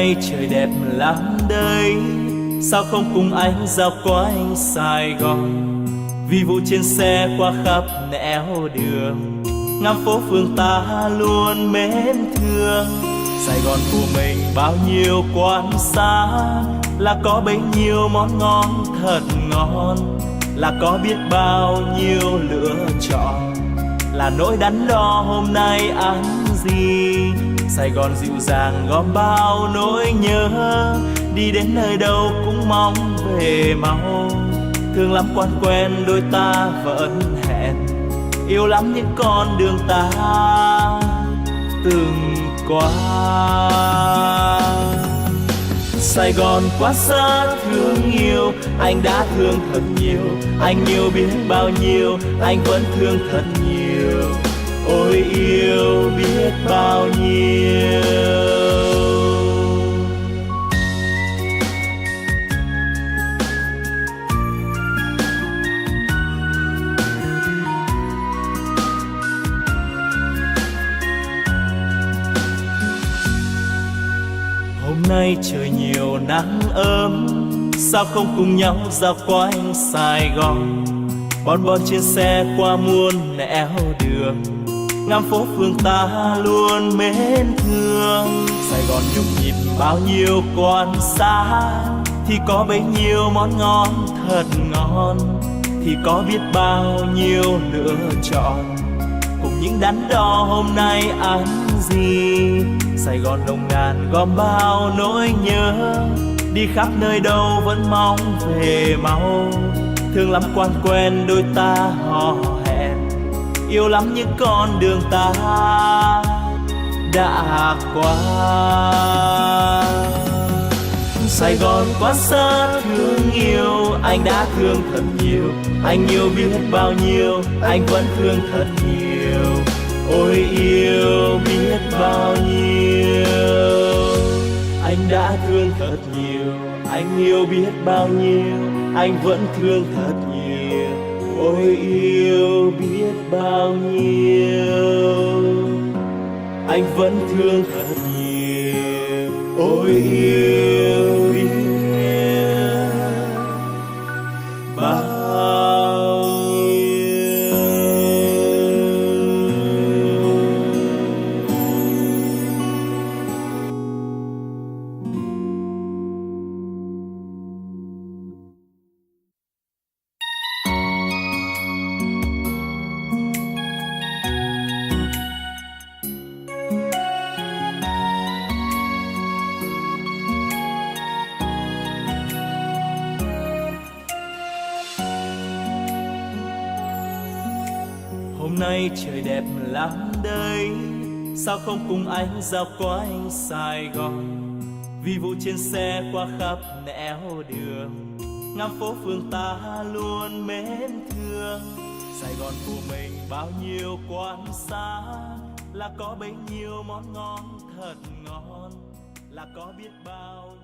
nay trời đẹp lắm đây, sao không cùng anh dạo quanh Sài Gòn. Vì vụ trên xe qua khắp nẻo đường, ngắm phố phường ta luôn mến thương. Sài Gòn của mình bao nhiêu quán xá, là có bấy nhiêu món ngon thật ngon, là có biết bao nhiêu lựa chọn, là nỗi đắn đo hôm nay ăn gì. Sài Gòn dịu dàng gom bao nỗi nhớ, đi đến nơi đâu cũng mong về mau. Thương lắm quan quen đôi ta vẫn hẹn, yêu lắm những con đường ta từng qua. Sài Gòn quá xa thương yêu, anh đã thương thật nhiều, anh yêu biết bao nhiêu, anh vẫn thương thật nhiều. Ôi yêu biết bao nhiêu. Hôm nay trời nhiều nắng ấm, sao không cùng nhau dạo quanh Sài Gòn. Bon bon trên xe qua muôn nẻo đường, ngắm phố phường ta luôn mến thương. Sài Gòn nhộn nhịp bao nhiêu quán xá, thì có bấy nhiêu món ngon thật ngon, thì có biết bao nhiêu lựa chọn, cùng những đắn đo hôm nay ăn gì. Sài Gòn nồng nàn gom bao nỗi nhớ, đi khắp nơi đâu vẫn mong về mau. Thương lắm quan quen đôi ta hò hẹn, yêu lắm những con đường ta đã qua. Sài Gòn quá xa thương yêu, anh đã thương thật nhiều, anh yêu biết bao nhiêu, anh vẫn thương thật nhiều. Ôi yêu biết bao nhiêu, anh đã thương thật nhiều, anh yêu biết bao nhiêu, anh vẫn thương thật nhiều. Ôi yêu biết bao nhiêu, anh vẫn thương thật nhiều. Ôi yêu biết bao nhiêu. Hôm nay trời đẹp lắm đây, sao không cùng anh dạo quanh Sài Gòn. Vì vụ trên xe qua khắp nẻo đường, ngắm phố phường ta luôn mến thương. Sài Gòn của mình bao nhiêu quán xá, là có bấy nhiêu món ngon thật ngon, là có biết bao